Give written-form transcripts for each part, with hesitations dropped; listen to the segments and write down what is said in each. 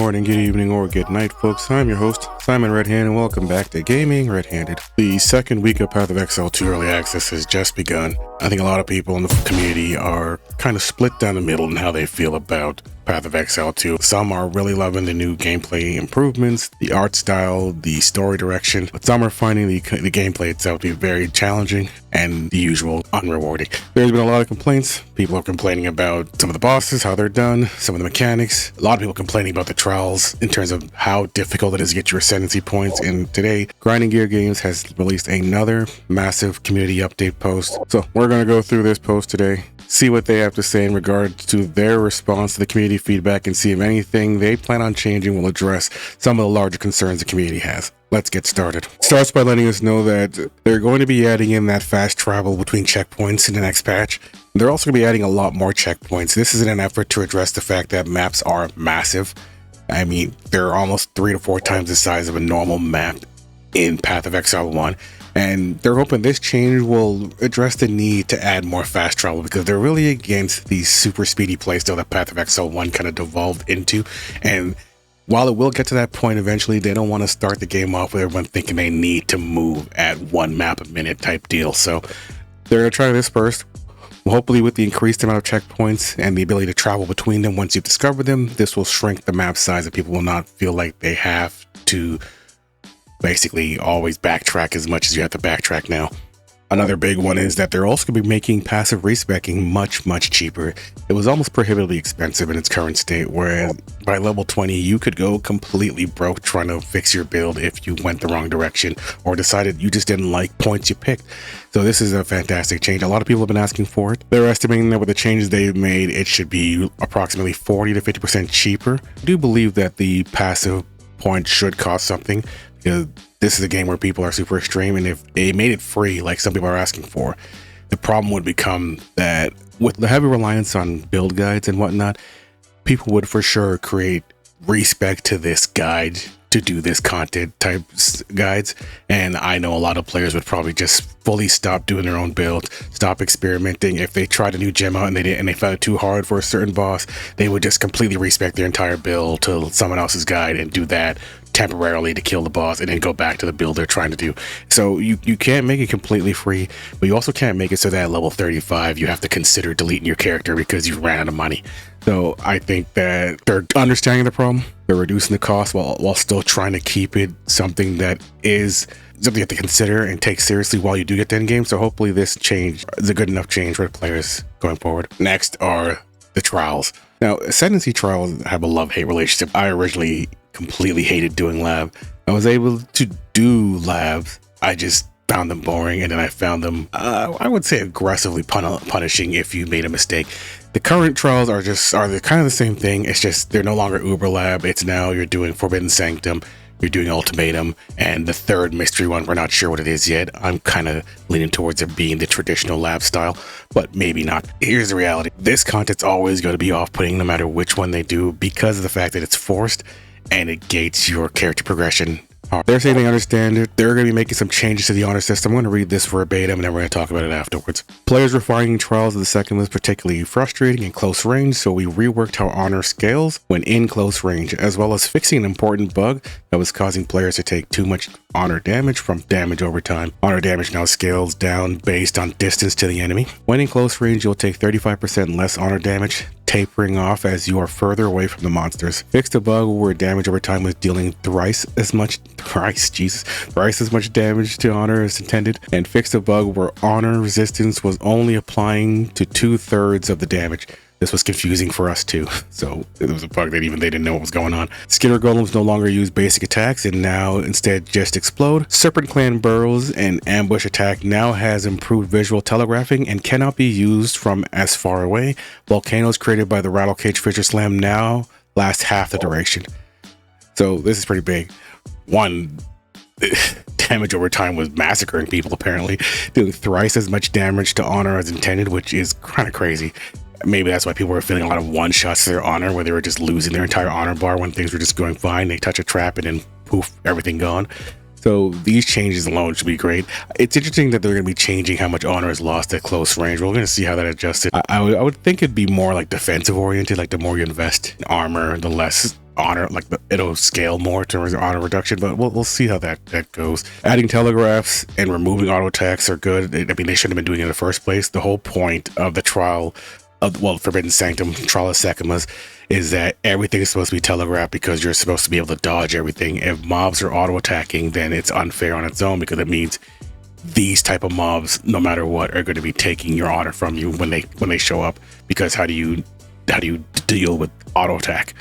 morning, good evening, or good night, folks. I'm your host, Simon Redhanded, and welcome back to Gaming Redhanded. The second week of Path of Exile 2 Early Access has just begun. I think a lot of people in the community are kind of split down the middle in how they feel about Path of Exile 2. Some are really loving the new gameplay improvements, the art style, the story direction, but some are finding the gameplay itself to be very challenging and the usual unrewarding. There's been a lot of complaints. People are complaining about some of the bosses, how they're done, some of the mechanics. A lot of people complaining about the trials in terms of how difficult it is to get your ascendancy points. And today, Grinding Gear Games has released another massive community update post. So we're going to go through this post today, see what they have to say in regards to their response to the community feedback, and see if anything they plan on changing will address some of the larger concerns the community has. Let's get started. Starts by letting us know that they're going to be adding in that fast travel between checkpoints in the next patch. They're also going to be adding a lot more checkpoints. This is in an effort to address the fact that maps are massive. I mean, they're almost 3 to 4 times the size of a normal map in Path of Exile 1. And they're hoping this change will address the need to add more fast travel, because they're really against the super speedy playstyle that Path of Exile 1 kind of devolved into. And while it will get to that point eventually, they don't want to start the game off with everyone thinking they need to move at 1 map a minute type deal. So they're going to try this first. Hopefully with the increased amount of checkpoints and the ability to travel between them once you've discovered them, this will shrink the map size and people will not feel like they have to basically always backtrack as much as you have to backtrack now. Another big one is that they're also going to be making passive respecking much cheaper. It was almost prohibitively expensive in its current state, whereas by level 20 you could go completely broke trying to fix your build if you went the wrong direction or decided you just didn't like points you picked. So this is a fantastic change. A lot of people have been asking for it. They're estimating that with the changes they've made, it should be approximately 40 to 50% cheaper. I do believe that the passive points should cost something, because this is a game where people are super extreme, and if they made it free like some people are asking for, the problem would become that with the heavy reliance on build guides and whatnot, people would for sure create respec to this guide to do this content type guides, and I know a lot of players would probably just fully stop doing their own build, stop experimenting. If they tried a new gem out and they found it too hard for a certain boss, they would just completely respec their entire build to someone else's guide and do that temporarily to kill the boss and then go back to the build they're trying to do. So you can't make it completely free, but you also can't make it so that at level 35 you have to consider deleting your character because you ran out of money. So I think that they're understanding the problem, they're reducing the cost while still trying to keep it something that is something you have to consider and take seriously while you do get to end game. So hopefully this change is a good enough change for the players going forward. Next are the trials. Now, ascendancy trials have a love-hate relationship. I originally completely hated doing lab. I was able to do labs, I just found them boring, and then I found them I would say aggressively punishing if you made a mistake. The current trials are kind of the same thing. It's just they're no longer Uber Lab. It's now you're doing Forbidden Sanctum, you're doing Ultimatum, and the third mystery one, we're not sure what it is yet. I'm kind of leaning towards it being the traditional lab style, but maybe not. Here's the reality. This content's always going to be off-putting no matter which one they do, because of the fact that it's forced and it gates your character progression. They're saying they understand it. They're going to be making some changes to the honor system. I'm going to read this verbatim and then we're going to talk about it afterwards. Players were finding trials of the second was particularly frustrating in close range, so we reworked how honor scales when in close range, as well as fixing an important bug that was causing players to take too much honor damage from damage over time. Honor damage now scales down based on distance to the enemy. When in close range, you'll take 35% less honor damage, tapering off as you are further away from the monsters. Fixed a bug where damage over time was dealing thrice as much damage to honor as intended, and fixed a bug where honor resistance was only applying to 2/3 of the damage. This was confusing for us too, so it was a bug that even they didn't know what was going on. Skitter golems no longer use basic attacks and now instead just explode. Serpent Clan burrows and ambush attack now has improved visual telegraphing and cannot be used from as far away. Volcanoes created by the Rattle Cage Fissure Slam now last half the duration. So this is pretty big. One, damage over time was massacring people, apparently, doing thrice as much damage to honor as intended, which is kind of crazy. Maybe that's why people were feeling a lot of one-shots to their honor, where they were just losing their entire honor bar when things were just going fine. They touch a trap and then poof, everything gone. So these changes alone should be great. It's interesting that they're going to be changing how much honor is lost at close range. We're going to see how that adjusted. I would think it'd be more like defensive oriented, like the more you invest in armor, the less honor, like it'll scale more towards honor reduction, but we'll see how that goes. Adding telegraphs and removing auto attacks are good. I mean, they shouldn't have been doing it in the first place. The whole point of the trial of, well, Forbidden Sanctum, Trial of Sekimas, is that everything is supposed to be telegraphed because you're supposed to be able to dodge everything. If mobs are auto attacking, then it's unfair on its own, because it means these type of mobs, no matter what, are going to be taking your honor from you when they show up. Because how do you deal with auto attack,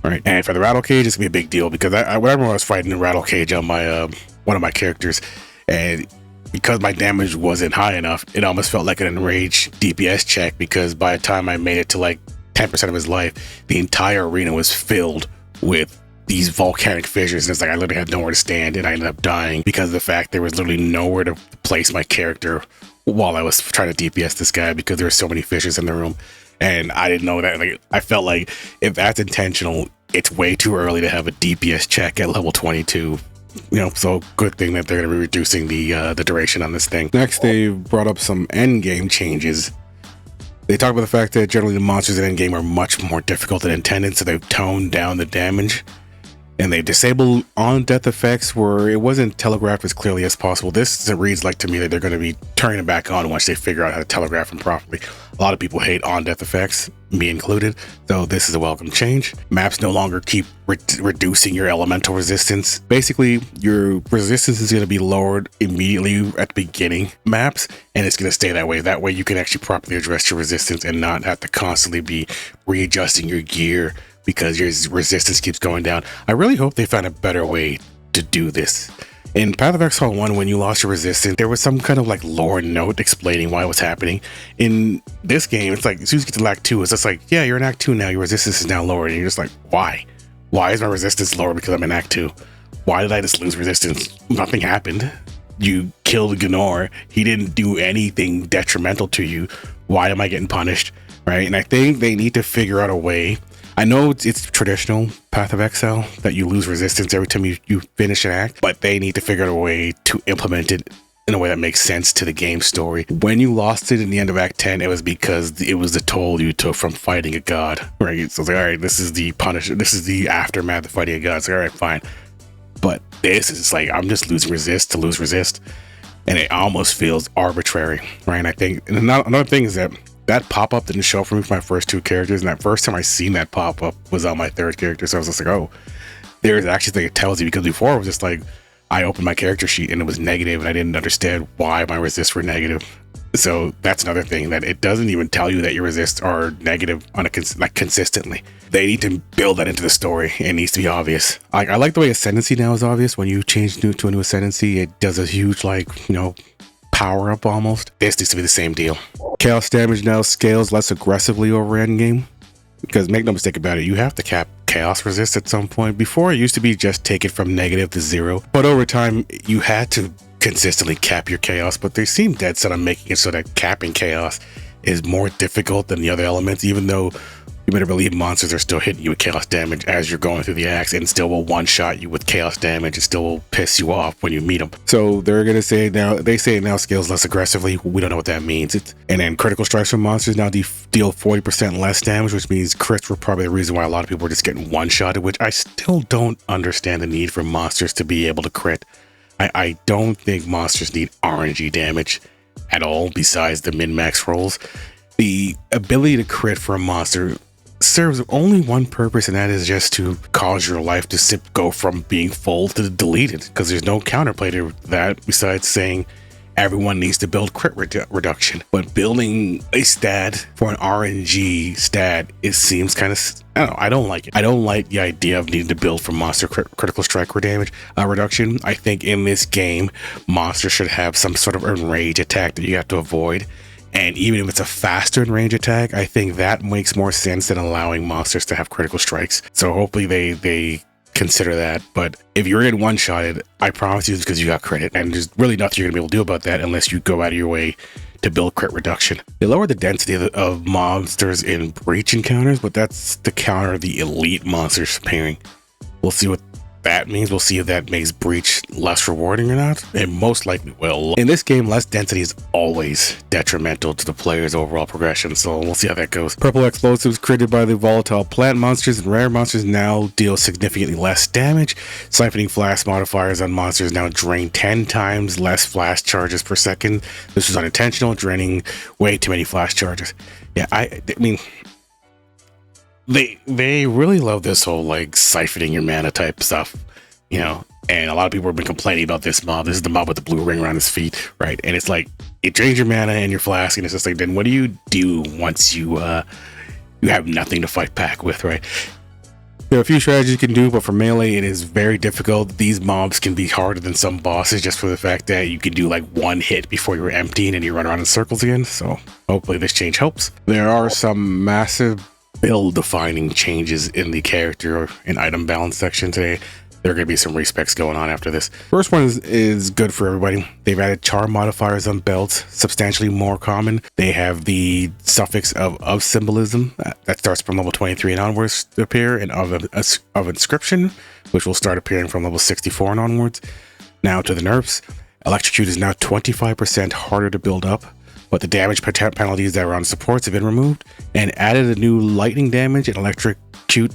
right? And for the rattle cage, it's gonna be a big deal, because whenever I was fighting the rattle cage on my one of my characters, and because my damage wasn't high enough, it almost felt like an enraged DPS check, because by the time I made it to like 10% of his life, the entire arena was filled with these volcanic fissures, and it's like I literally had nowhere to stand, and I ended up dying because of the fact there was literally nowhere to place my character while I was trying to DPS this guy, because there were so many fissures in the room. And I didn't know that. Like, I felt like if that's intentional, it's way too early to have a DPS check at level 22. You know, so good thing that they're going to be reducing the duration on this thing. Next, they brought up some end game changes. They talk about the fact that generally the monsters in end game are much more difficult than intended, so they've toned down the damage. And they disabled on-death effects where it wasn't telegraphed as clearly as possible. This reads like to me that they're going to be turning it back on once they figure out how to telegraph them properly. A lot of people hate on-death effects, me included, so this is a welcome change. Maps no longer keep reducing your elemental resistance. Basically, your resistance is going to be lowered immediately at the beginning maps, and it's going to stay that way. That way you can actually properly address your resistance and not have to constantly be readjusting your gear because your resistance keeps going down. I really hope they find a better way to do this. In Path of Exile 1, when you lost your resistance, there was some kind of like lore note explaining why it was happening. In this game, it's like as soon as you get to Act 2, it's just like, yeah, you're in Act 2 now, your resistance is now lower, and you're just like, why? Why is my resistance lower because I'm in Act 2? Why did I just lose resistance? Nothing happened. You killed Gnor. He didn't do anything detrimental to you. Why am I getting punished? Right? And I think they need to figure out a way. I know it's traditional Path of Exile that you lose resistance every time you finish an act, but they need to figure out a way to implement it in a way that makes sense to the game story. When you lost it in the end of Act 10, it was because it was the toll you took from fighting a god, right? So it's like, all right, this is the punishment, this is the aftermath of fighting a god. It's like, all right, fine. But this is like, I'm just losing resist to lose resist, and it almost feels arbitrary, right? And I think another thing is that pop-up didn't show up for me for my first two characters, and that first time I seen that pop-up was on my third character, so I was just like, oh, there's actually thing it tells you, because before it was just like, I opened my character sheet and it was negative, and I didn't understand why my resists were negative. So that's another thing, that it doesn't even tell you that your resists are negative on like consistently. They need to build that into the story. It needs to be obvious. I like the way Ascendancy now is obvious. When you change to a new Ascendancy, it does a huge, like, you know, power up almost. This needs to be the same deal. Chaos damage now scales less aggressively over endgame, because make no mistake about it, you have to cap chaos resist at some point. Before, it used to be just take it from negative to 0, but over time you had to consistently cap your chaos. But they seem dead set on making it so that capping chaos is more difficult than the other elements, even though you better believe monsters are still hitting you with chaos damage as you're going through the acts, and still will one-shot you with chaos damage and still will piss you off when you meet them. So they're gonna say now, they say it now scales less aggressively. We don't know what that means. And then critical strikes from monsters now deal 40% less damage, which means crits were probably the reason why a lot of people were just getting one-shotted, which I still don't understand the need for monsters to be able to crit. I don't think monsters need RNG damage at all besides the min-max rolls. The ability to crit for a monster serves only one purpose, and that is just to cause your life to go from being full to deleted, because there's no counterplay to that besides saying everyone needs to build crit reduction. But building a stat for an RNG stat, it seems kind of, I don't know, I don't like it. I don't like the idea of needing to build for monster critical strike damage reduction. I think in this game, monsters should have some sort of enrage attack that you have to avoid. And even if it's a faster in range attack, I think that makes more sense than allowing monsters to have critical strikes. So hopefully they consider that. But if you're in one-shotted, I promise you it's because you got crit, and there's really nothing you're gonna be able to do about that unless you go out of your way to build crit reduction. They lower the density of monsters in breach encounters, but that's to counter the elite monsters pairing. We'll see what that means. We'll see if that makes Breach less rewarding or not. It most likely will. In this game, less density is always detrimental to the player's overall progression, so we'll see how that goes. Purple explosives created by the volatile plant monsters and rare monsters now deal significantly less damage. Siphoning flash modifiers on monsters now drain 10 times less flash charges per second. This was unintentional, draining way too many flash charges. Yeah, I mean, they really love this whole like siphoning your mana type stuff, you know, and a lot of people have been complaining about this mob. This is the mob with the blue ring around his feet, right? And it's like it drains your mana and your flask, and it's just like, then what do you do once you have nothing to fight back with, right? There are a few strategies you can do, but for melee it is very difficult. These mobs can be harder than some bosses just for the fact that you can do like one hit before you're emptying and you run around in circles again. So hopefully this change helps. There are some massive build defining changes in the character and item balance section today. There are going to be some respecs going on after this. First one is good for everybody. They've added charm modifiers on belts, substantially more common. They have the suffix of symbolism that starts from level 23 and onwards to appear, and of inscription, which will start appearing from level 64 and onwards. Now to the nerfs. Electrocute is now 25% harder to build up, but the damage penalties that were on supports have been removed, and added a new lightning damage and electrocute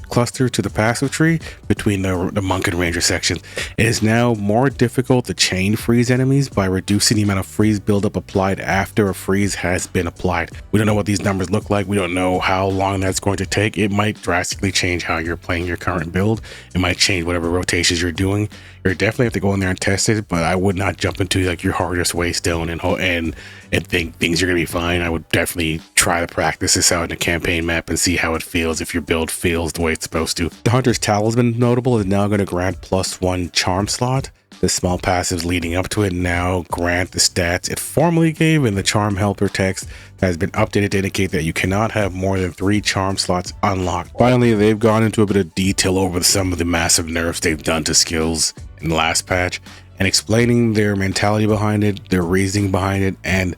cluster to the passive tree between the monk and ranger sections. It is now more difficult to chain freeze enemies by reducing the amount of freeze buildup applied after a freeze has been applied. We don't know what these numbers look like. We don't know how long that's going to take. It might drastically change how you're playing your current build. It might change whatever rotations you're doing. You definitely have to go in there and test it, but I would not jump into like your hardest way stone and think things are gonna be fine. I would definitely try to practice this out in a campaign map and see how it feels if your build feels the way it's supposed to. The Hunter's Talisman, notable, is now going to grant +1 charm slot. The small passives leading up to it now grant the stats it formerly gave, and the charm helper text has been updated to indicate that you cannot have more than 3 charm slots unlocked. Finally, they've gone into a bit of detail over some of the massive nerfs they've done to skills in the last patch, and explaining their mentality behind it, their reasoning behind it, and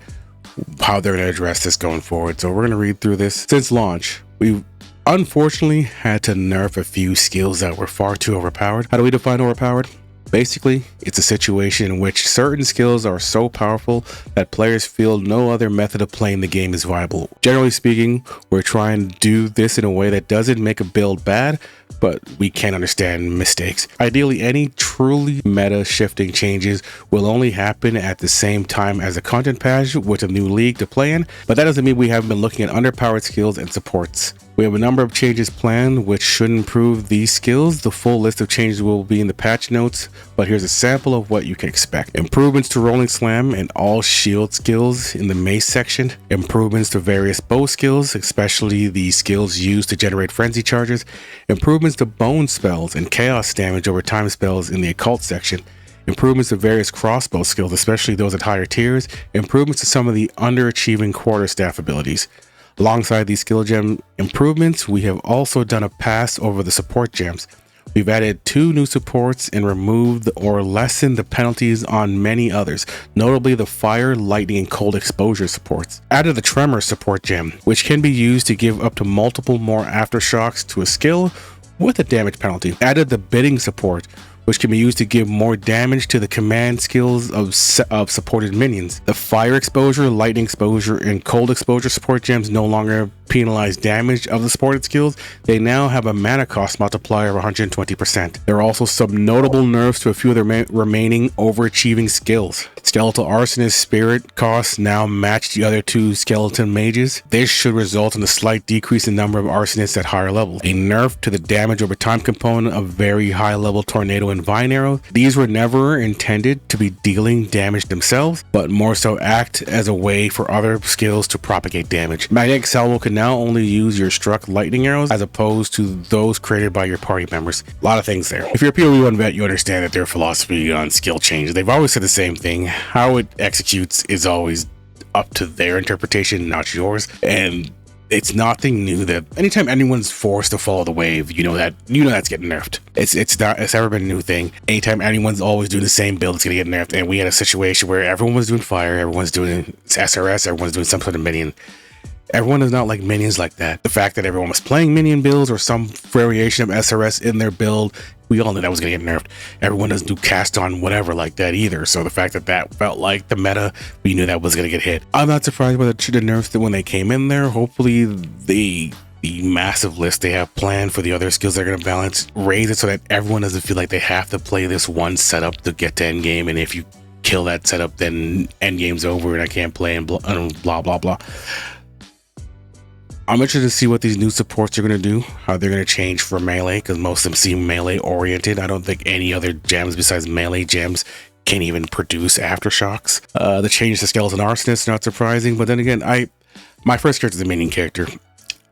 how they're going to address this going forward. So we're going to read through this. Since launch, we've unfortunately had to nerf a few skills that were far too overpowered. How do we define overpowered? Basically, it's a situation in which certain skills are so powerful that players feel no other method of playing the game is viable. Generally speaking, we're trying to do this in a way that doesn't make a build bad, but we can understand mistakes. Ideally, any truly meta shifting changes will only happen at the same time as a content patch with a new league to play in, but that doesn't mean we haven't been looking at underpowered skills and supports. We have a number of changes planned which should improve these skills. The full list of changes will be in the patch notes, but here's a sample of what you can expect. Improvements to Rolling Slam and all shield skills in the mace section. Improvements to various bow skills, especially the skills used to generate frenzy charges. Improvements to bone spells and chaos damage over time spells in the occult section. Improvements to various crossbow skills, especially those at higher tiers. Improvements to some of the underachieving quarterstaff abilities. Alongside these skill gem improvements, we have also done a pass over the support gems. We've added 2 new supports and removed or lessened the penalties on many others, notably the fire, lightning, and cold exposure supports. Added the tremor support gem, which can be used to give up to multiple more aftershocks to a skill with a damage penalty. Added the bidding support, which can be used to give more damage to the command skills of supported minions. The fire exposure, lightning exposure, and cold exposure support gems no longer penalize damage of the supported skills. They now have a mana cost multiplier of 120%. There are also some notable nerfs to a few of the remaining overachieving skills. Skeletal Arsonist spirit costs now match the other 2 skeleton mages. This should result in a slight decrease in number of arsonists at higher levels. A nerf to the damage over time component of very high level tornado and vine arrow. These were never intended to be dealing damage themselves, but more so act as a way for other skills to propagate damage. Magnetic Salvo can now only use your struck lightning arrows as opposed to those created by your party members. A lot of things there. If you're a PoE1 vet, you understand that their philosophy on skill changes. They've always said the same thing. How it executes is always up to their interpretation, not yours. And it's nothing new that anytime anyone's forced to follow the wave, you know that's getting nerfed. It's never been a new thing. Anytime anyone's always doing the same build, it's gonna get nerfed. And we had a situation where everyone was doing fire, everyone's doing SRS, everyone's doing some sort of minion. Everyone is not like minions like that. The fact that everyone was playing minion builds or some variation of SRS in their build we all knew that was going to get nerfed. Everyone doesn't do cast on whatever like that either. So the fact that that felt like the meta, we knew that was going to get hit. I'm not surprised by the nerfs that when they came in there. Hopefully the massive list they have planned for the other skills they're going to balance, raise it so that everyone doesn't feel like they have to play this one setup to get to end game. And if you kill that setup, then end game's over and I can't play and blah, blah, blah. I'm interested to see what these new supports are going to do, how they're going to change for melee, because most of them seem melee oriented. I don't think any other gems besides melee gems can even produce aftershocks. The change to skeleton arsonists, not surprising, but then again, my first character is a minion character.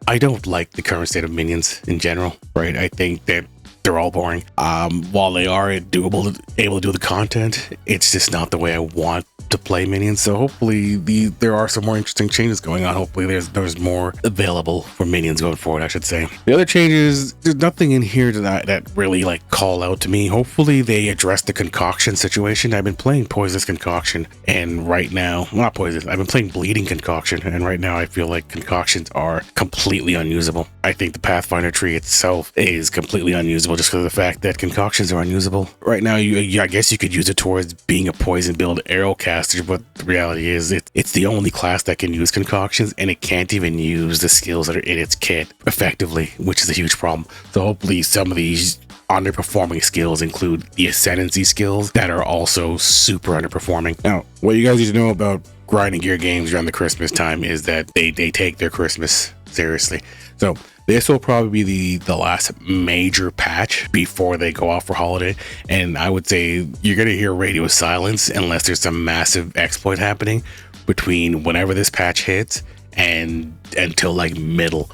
I don't like the current state of minions in general, right? I think that they're all boring. While they are able to do the content, it's just not the way I want to play minions. So hopefully there are some more interesting changes going on. Hopefully there's more available for minions going forward, I should say. The other changes, there's nothing in here that really like call out to me. Hopefully they address the concoction situation. I've been playing poisonous concoction, and right now, not poisonous, I've been playing bleeding concoction, and right now I feel like concoctions are completely unusable. I think the Pathfinder tree itself is completely unusable just because of the fact that concoctions are unusable. Right now, I guess you could use it towards being a poison build arrow caster, but the reality is it's the only class that can use concoctions, and it can't even use the skills that are in its kit effectively, which is a huge problem. So hopefully some of these underperforming skills include the ascendancy skills that are also super underperforming. Now, what you guys need to know about grinding gear games around the Christmas time is that they take their Christmas seriously. So this will probably be the last major patch before they go off for holiday, and I would say you're going to hear radio silence unless there's some massive exploit happening between whenever this patch hits and until like middle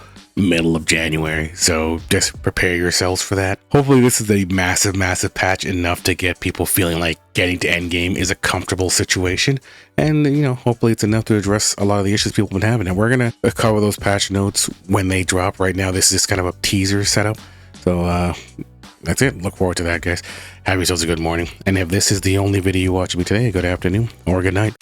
of January. So just prepare yourselves for that. Hopefully this is a massive patch, enough to get people feeling like getting to end game is a comfortable situation, and hopefully it's enough to address a lot of the issues people have been having. And we're gonna cover those patch notes when they drop. Right now this is kind of a teaser setup, so that's it. Look forward to that, guys. Have yourselves a good morning, and if this is the only video you watch me today, good afternoon or good night.